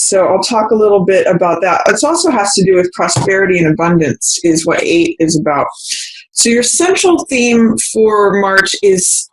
So I'll talk a little bit about that. It also has to do with prosperity and abundance is what 8 is about. So your central theme for March is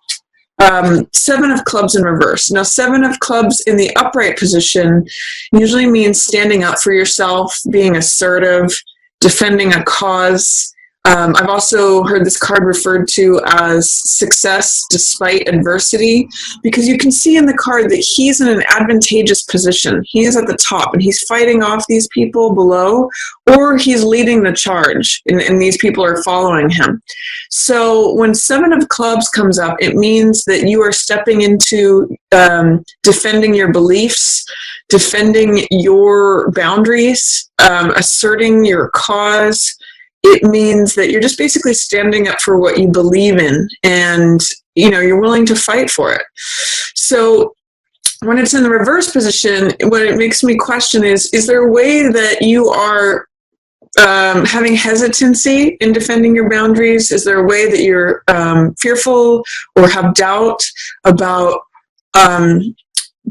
7 of clubs in reverse. Now, 7 of clubs in the upright position usually means standing up for yourself, being assertive, defending a cause. I've also heard this card referred to as success despite adversity, because you can see in the card that he's in an advantageous position. He is at the top and he's fighting off these people below, or he's leading the charge and these people are following him. So when 7 of clubs comes up, it means that you are stepping into defending your beliefs, defending your boundaries, asserting your cause. It means that you're just basically standing up for what you believe in, and you're willing to fight for it. So when it's in the reverse position, what it makes me question is there a way that you are having hesitancy in defending your boundaries? Is there a way that you're fearful or have doubt about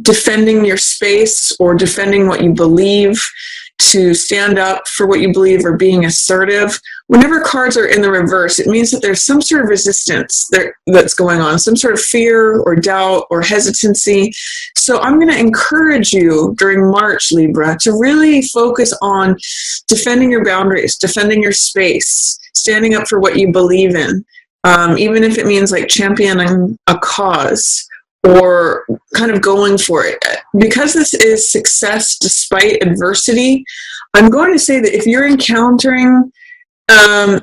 defending your space or defending what you believe, to stand up for what you believe, or being assertive? Whenever cards are in the reverse, it means that there's some sort of resistance that's going on, some sort of fear or doubt or hesitancy. So I'm going to encourage you during March, Libra, to really focus on defending your boundaries, defending your space, standing up for what you believe in, even if it means like championing a cause, or kind of going for it. Because this is success despite adversity, I'm going to say that if you're encountering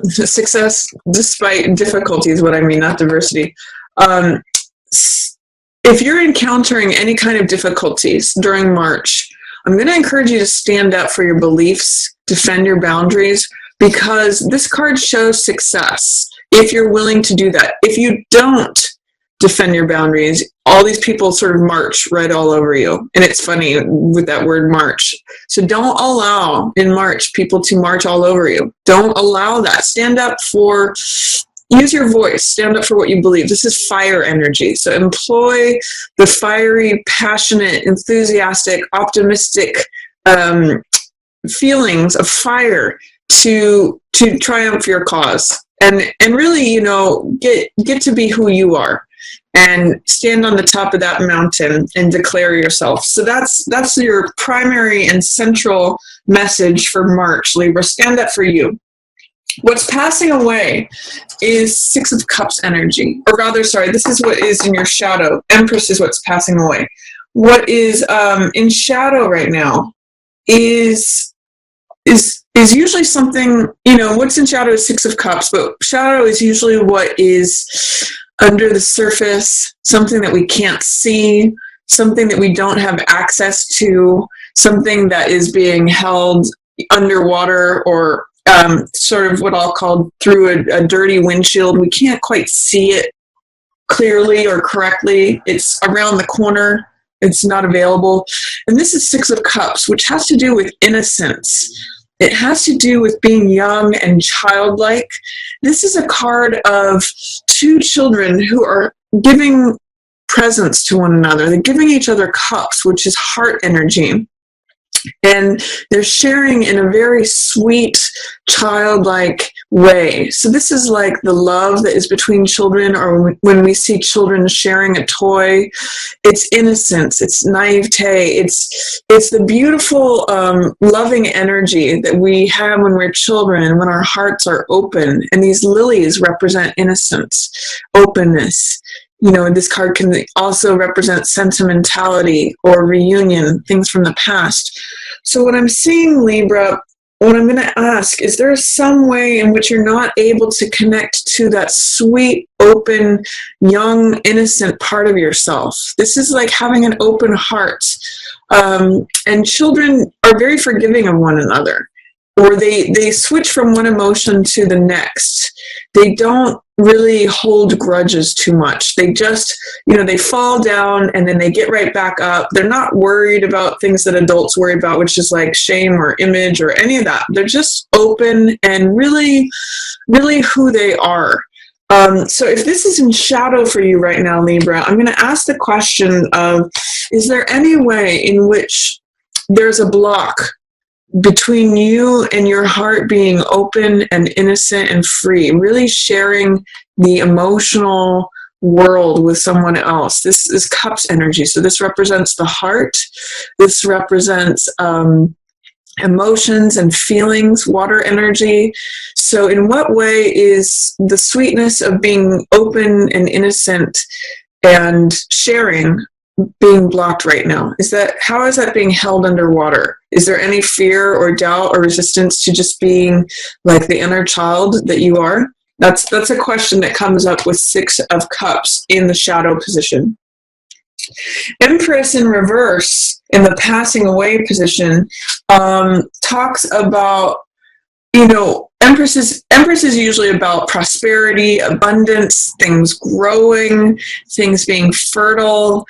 success despite difficulty is what I mean, not diversity. If you're encountering any kind of difficulties during March, I'm going to encourage you to stand up for your beliefs, defend your boundaries, because this card shows success if you're willing to do that. If you don't defend your boundaries, all these people sort of march right all over you. And it's funny with that word march. So don't allow in March people to march all over you. Don't allow that. Stand up for, use your voice, stand up for what you believe. This is fire energy. So employ the fiery, passionate, enthusiastic, optimistic feelings of fire to triumph your cause. And really, get to be who you are, and stand on the top of that mountain and declare yourself. So that's your primary and central message for March, Libra. Stand up for you. What's passing away is 6 of Cups energy. Or rather, sorry, this is what is in your shadow. Empress is what's passing away. What is in shadow right now is usually something, what's in shadow is 6 of Cups, but shadow is usually what is under the surface, something that we can't see, something that we don't have access to, something that is being held underwater, or sort of what I'll call through a dirty windshield. We can't quite see it clearly or correctly. It's around the corner. It's not available. And this is 6 of Cups, which has to do with innocence. It has to do with being young and childlike. This is a card of 2 children who are giving presents to one another. They're giving each other cups, which is heart energy. And they're sharing in a very sweet, childlike way. So this is like the love that is between children, or when we see children sharing a toy. It's innocence, it's naivete, it's the beautiful, loving energy that we have when we're children, when our hearts are open. And these lilies represent innocence, openness. This card can also represent sentimentality or reunion, things from the past. So what I'm seeing, Libra, what I'm going to ask, is there some way in which you're not able to connect to that sweet, open, young, innocent part of yourself? This is like having an open heart. And children are very forgiving of one another, or they switch from one emotion to the next. They don't really hold grudges too much. They just, they fall down and then they get right back up. They're not worried about things that adults worry about, which is like shame or image or any of that. They're just open and really, really who they are. So if this is in shadow for you right now, Libra, I'm going to ask the question of, is there any way in which there's a block between you and your heart being open and innocent and free, really sharing the emotional world with someone else. This is cups energy. So this represents the heart. This represents emotions and feelings, water energy. So in what way is the sweetness of being open and innocent and sharing being blocked right now? How is that being held underwater? Is there any fear or doubt or resistance to just being like the inner child that you are? That's a question that comes up with 6 of Cups in the shadow position. Empress in reverse in the passing away position talks about, Empress is usually about prosperity, abundance, things growing, things being fertile.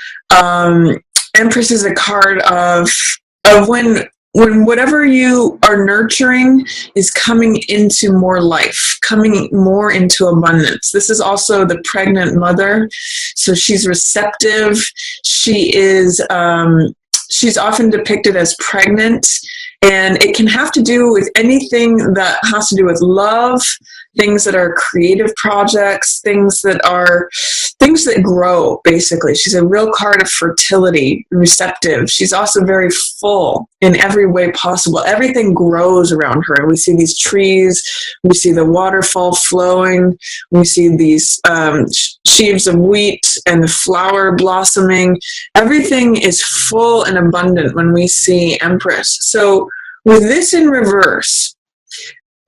Empress is a card of when whatever you are nurturing is coming into more life, coming more into abundance. This is also the pregnant mother, so she's receptive. She's often depicted as pregnant, and it can have to do with anything that has to do with love, things that are creative projects, things that grow, basically. She's a real card of fertility, receptive. She's also very full in every way possible. Everything grows around her. We see these trees, we see the waterfall flowing, we see these sheaves of wheat and the flower blossoming. Everything is full and abundant when we see Empress. So with this in reverse,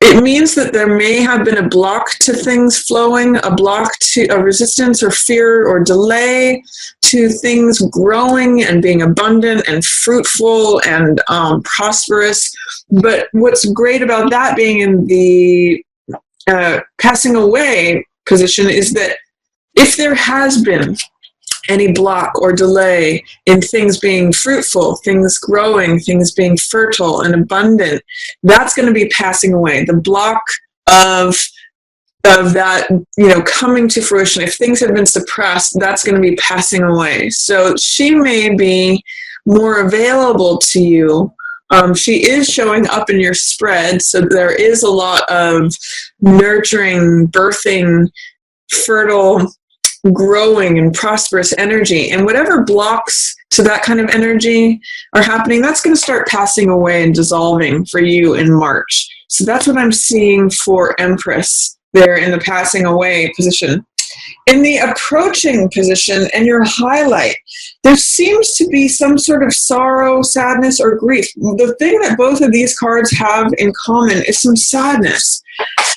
it means that there may have been a block to things flowing, a block to a resistance or fear or delay to things growing and being abundant and fruitful and prosperous. But what's great about that being in the passing away position is that if there has been any block or delay in things being fruitful, things growing, things being fertile and abundant, that's going to be passing away. The block of that, coming to fruition, if things have been suppressed, that's going to be passing away. So she may be more available to you. She is showing up in your spread, so there is a lot of nurturing, birthing, fertile, growing and prosperous energy, and whatever blocks to that kind of energy are happening, that's going to start passing away and dissolving for you in March. So that's what I'm seeing for Empress there in the passing away position. In the approaching position and your highlight, there seems to be some sort of sorrow, sadness, or grief. The thing that both of these cards have in common is some sadness.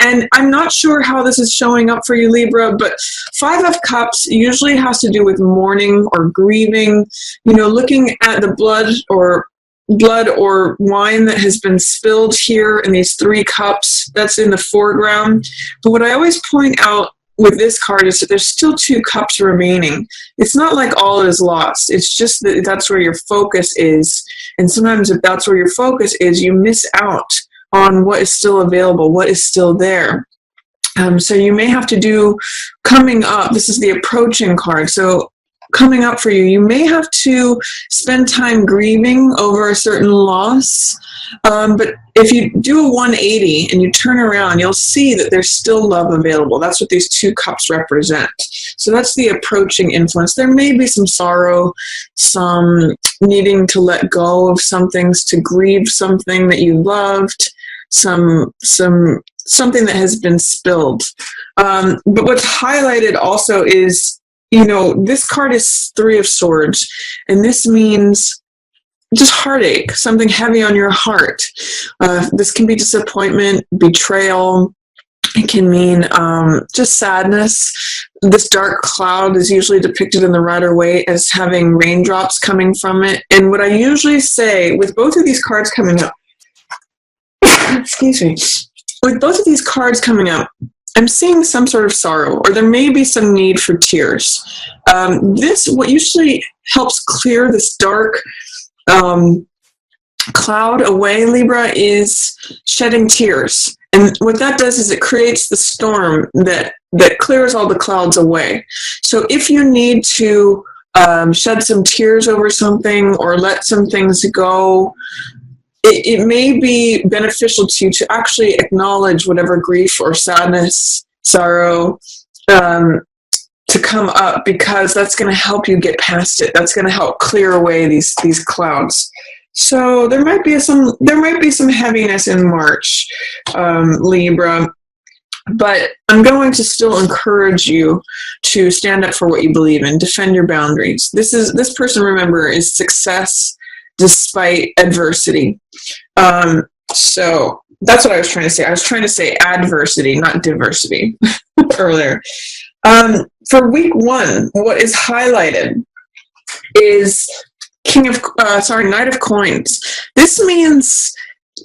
And I'm not sure how this is showing up for you, Libra, but 5 of Cups usually has to do with mourning or grieving, looking at the blood or wine that has been spilled here in these 3 cups. That's in the foreground. But what I always point out with this card is that there's still 2 cups remaining. It's not like all is lost. It's just that that's where your focus is. And sometimes if that's where your focus is, you miss out on what is still available, what is still there. So you may have to do coming up. This is the approaching card. So coming up for you, you may have to spend time grieving over a certain loss. But if you do a 180 and you turn around, you'll see that there's still love available. That's what these 2 cups represent. So that's the approaching influence. There may be some sorrow, some needing to let go of some things, to grieve something that you loved, something that has been spilled. But what's highlighted also is, this card is 3 of Swords, and this means just heartache, something heavy on your heart. This can be disappointment, betrayal. It can mean just sadness. This dark cloud is usually depicted in the Rider-Waite as having raindrops coming from it. And what I usually say with both of these cards coming up, excuse me, with both of these cards coming up, I'm seeing some sort of sorrow, or there may be some need for tears. What usually helps clear this dark cloud away, Libra, is shedding tears. And what that does is it creates the storm that clears all the clouds away. So if you need to shed some tears over something or let some things go, it may be beneficial to you to actually acknowledge whatever grief or sadness, sorrow, to come up, because that's going to help you get past it. That's going to help clear away these clouds. So there might be some heaviness in March, Libra, but I'm going to still encourage you to stand up for what you believe in, defend your boundaries. This person, remember, is success despite adversity. So that's what I was trying to say. I was trying to say adversity, not diversity earlier. For week 1, what is highlighted is Knight of Coins. This means,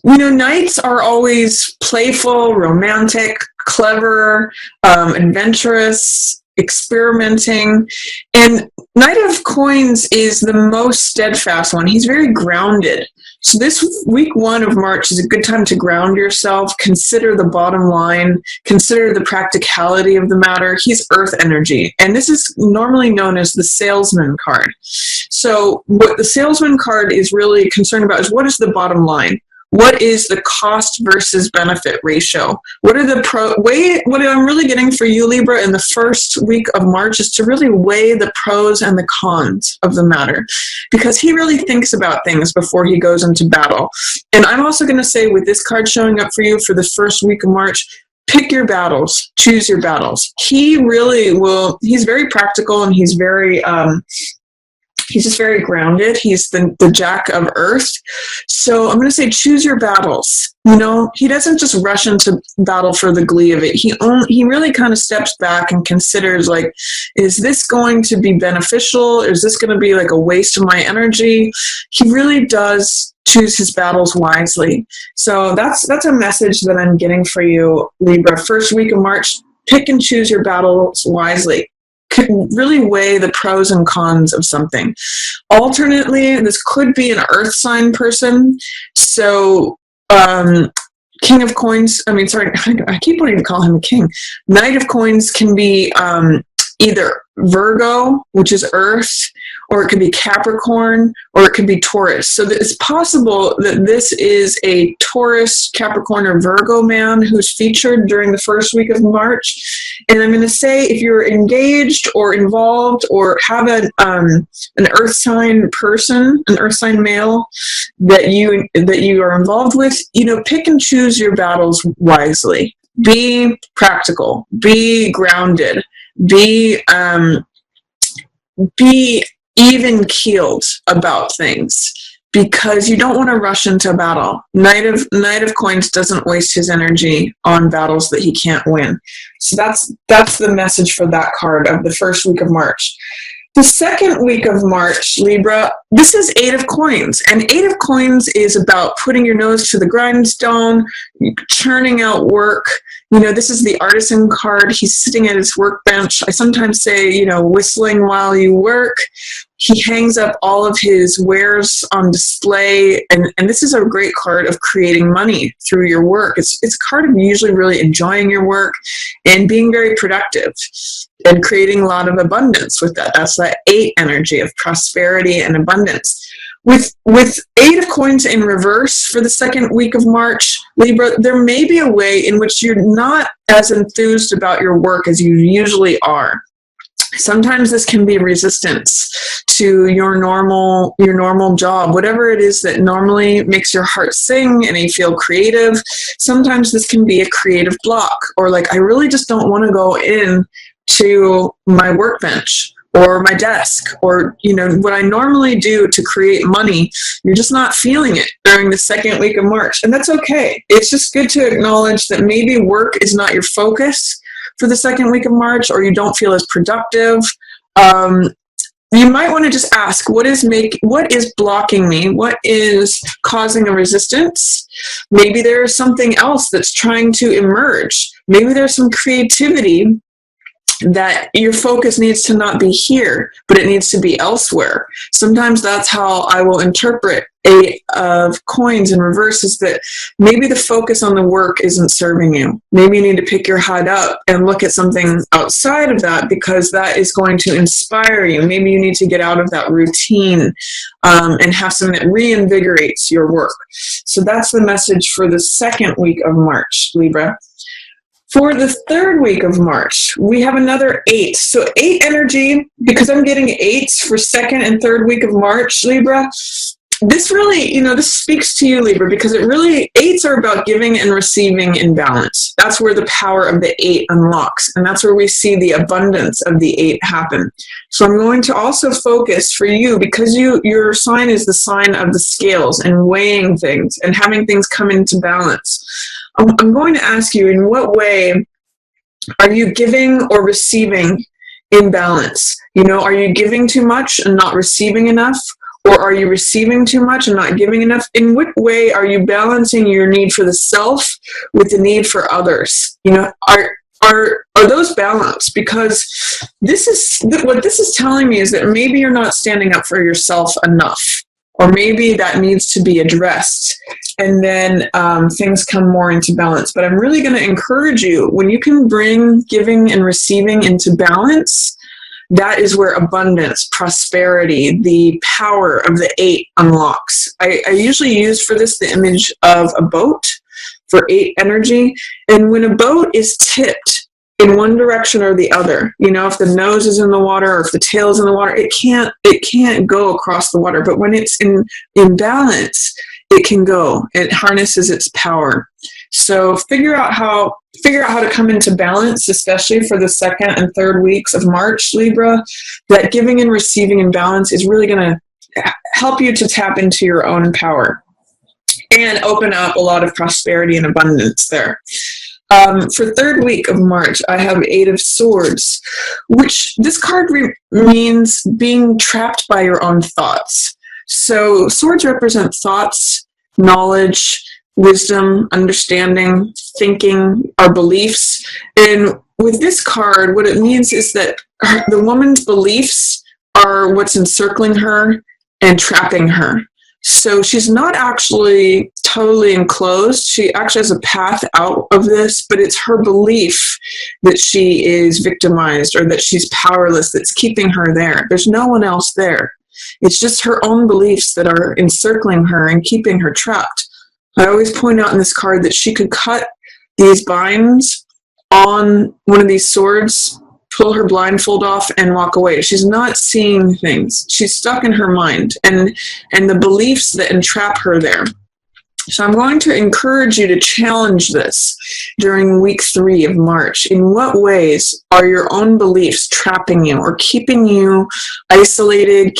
knights are always playful, romantic, clever, adventurous, experimenting, and Knight of Coins is the most steadfast one. He's very grounded. So this week 1 of March is a good time to ground yourself, consider the bottom line, consider the practicality of the matter. He's earth energy, and this is normally known as the salesman card. So what the salesman card is really concerned about is, what is the bottom line? What is the cost versus benefit ratio? What I'm really getting for you, Libra, in the first week of March is to really weigh the pros and the cons of the matter, because he really thinks about things before he goes into battle. And I'm also going to say, with this card showing up for you for the first week of March, pick your battles, choose your battles. He really will. He's very practical, and he's very he's just very grounded. He's the Jack of Earth. So I'm going to say, choose your battles. He doesn't just rush into battle for the glee of it. He really kind of steps back and considers, like, is this going to be beneficial? Is this going to be like a waste of my energy? He really does choose his battles wisely. So that's a message that I'm getting for you, Libra. First week of March, pick and choose your battles wisely. Could really weigh the pros and cons of something. Alternately, this could be an earth sign person. So King of Coins, I keep wanting to call him a king. Knight of Coins can be either Virgo, which is earth, or it could be Capricorn, or it could be Taurus. So it's possible that this is a Taurus, Capricorn, or Virgo man who's featured during the first week of March. And I'm going to say, if you're engaged or involved or have an earth sign person, an earth sign male that you are involved with, pick and choose your battles wisely. Be practical. Be grounded. Be even keeled about things, because you don't want to rush into battle. Knight of Coins doesn't waste his energy on battles that he can't win. So that's the message for that card of the first week of March. The second week of March, Libra, this is 8 of Coins. And 8 of Coins is about putting your nose to the grindstone, churning out work. This is the artisan card. He's sitting at his workbench. I sometimes say, whistling while you work. He hangs up all of his wares on display. And this is a great card of creating money through your work. It's a card of usually really enjoying your work and being very productive and creating a lot of abundance with that. That's that 8 energy of prosperity and abundance. With 8 of Coins in reverse for the second week of March, Libra, there may be a way in which you're not as enthused about your work as you usually are. Sometimes this can be resistance to your normal job, whatever it is that normally makes your heart sing and you feel creative. Sometimes this can be a creative block, or like, I really just don't want to go in to my workbench or my desk, or what I normally do to create money. You're just not feeling it during the second week of March, and that's okay. It's just good to acknowledge that maybe work is not your focus for the second week of March, or you don't feel as productive. You might want to just ask, what is blocking me? What is causing a resistance? Maybe there's something else that's trying to emerge. Maybe there's some creativity that your focus needs to not be here, but it needs to be elsewhere. Sometimes that's how I will interpret Eight of coins in reverse is that maybe the focus on the work isn't serving you. Maybe you need to pick your head up and look at something outside of that, because that is going to inspire you. Maybe you need to get out of that routine and have something that reinvigorates your work. So that's the message for the second week of March, Libra. For the third week of March, we have another 8. So 8 energy, because I'm getting 8s for second and third week of March, Libra. This really, this speaks to you, Libra, because it really, 8s are about giving and receiving in balance. That's where the power of the 8 unlocks. And that's where we see the abundance of the 8 happen. So I'm going to also focus for you, because your sign is the sign of the scales and weighing things and having things come into balance. I'm going to ask you, in what way are you giving or receiving in balance? Are you giving too much and not receiving enough? Or are you receiving too much and not giving enough? In what way are you balancing your need for the self with the need for others? Are those balanced? Because what this is telling me is that maybe you're not standing up for yourself enough, or maybe that needs to be addressed, and then things come more into balance. But I'm really going to encourage you, when you can bring giving and receiving into balance, that is where abundance, prosperity, the power of the 8 unlocks. I usually use for this the image of a boat for 8 energy. And when a boat is tipped in one direction or the other, if the nose is in the water or if the tail is in the water, it can't go across the water. But when it's in balance, it can go. It harnesses its power. So figure out how to come into balance, especially for the second and third weeks of March, Libra. That giving and receiving in balance is really going to help you to tap into your own power and open up a lot of prosperity and abundance there. For third week of March, I have 8 of Swords, which this card means being trapped by your own thoughts. So swords represent thoughts, knowledge, wisdom, understanding, thinking, our beliefs. And with this card, what it means is that the woman's beliefs are what's encircling her and trapping her. So she's not actually totally enclosed. She actually has a path out of this, but it's her belief that she is victimized or that she's powerless that's keeping her there. There's no one else there. It's just her own beliefs that are encircling her and keeping her trapped. I always point out in this card that she could cut these binds on one of these swords, pull her blindfold off, and walk away. She's not seeing things. She's stuck in her mind and the beliefs that entrap her there. So I'm going to encourage you to challenge this during week 3 of March. In what ways are your own beliefs trapping you or keeping you isolated,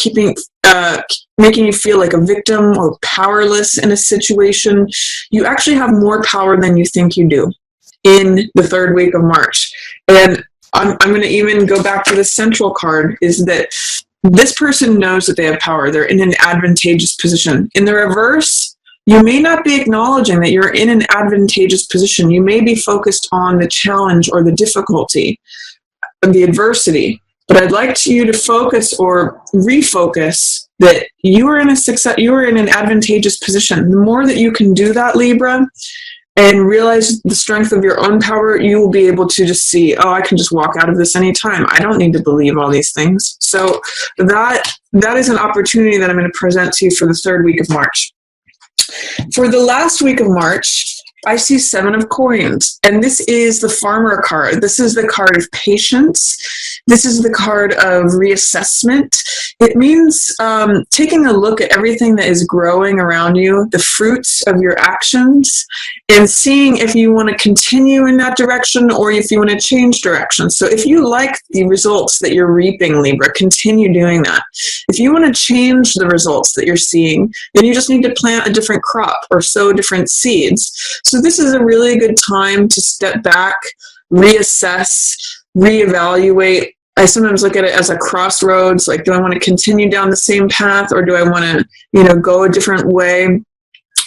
making you feel like a victim or powerless in a situation? You actually have more power than you think you do in the third week of March. And I'm going to even go back to the central card, is that this person knows that they have power. They're in an advantageous position. In the reverse, you may not be acknowledging that you're in an advantageous position. You may be focused on the challenge or the difficulty, the adversity. But I'd like you to focus or refocus that you are in an advantageous position. The more that you can do that, Libra, and realize the strength of your own power, you will be able to just see, I can just walk out of this anytime. I don't need to believe all these things. So that is an opportunity that I'm going to present to you for the third week of March. For the last week of March, I see 7 of Coins, and this is the Farmer card. This is the card of patience. This is the card of reassessment. It means taking a look at everything that is growing around you, the fruits of your actions, and seeing if you want to continue in that direction or if you want to change direction. So if you like the results that you're reaping, Libra, continue doing that. If you want to change the results that you're seeing, then you just need to plant a different crop or sow different seeds. So this is a really good time to step back, reassess, reevaluate. I sometimes look at it as a crossroads, like, do I want to continue down the same path or do I want to, go a different way?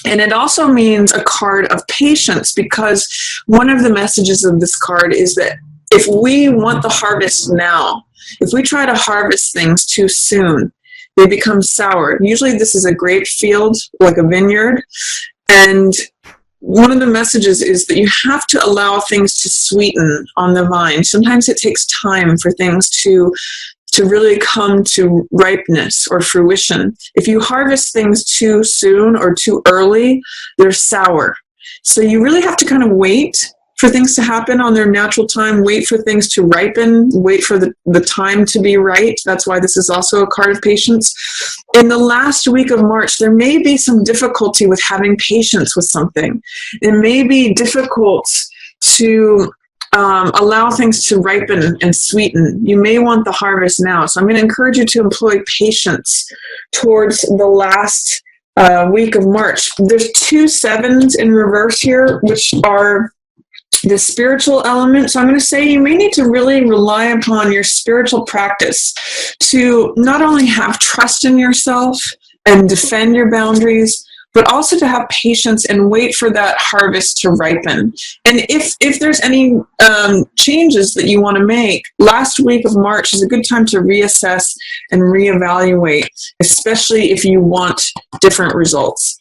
And it also means a card of patience, because one of the messages of this card is that if we want the harvest now, if we try to harvest things too soon, they become sour. Usually this is a grape field, like a vineyard. And one of the messages is that you have to allow things to sweeten on the vine. Sometimes it takes time for things to really come to ripeness or fruition. If you harvest things too soon or too early, they're sour. So you really have to kind of wait for things to happen on their natural time, wait for things to ripen, wait for the time to be right. That's why this is also a card of patience. In the last week of March, there may be some difficulty with having patience with something. It may be difficult to allow things to ripen and sweeten. You may want the harvest now. So I'm going to encourage you to employ patience towards the last week of March. There's 2 7s in reverse here, which are the spiritual element. So I'm going to say you may need to really rely upon your spiritual practice to not only have trust in yourself and defend your boundaries, but also to have patience and wait for that harvest to ripen. And if there's any changes that you want to make, last week of March is a good time to reassess and reevaluate, especially if you want different results.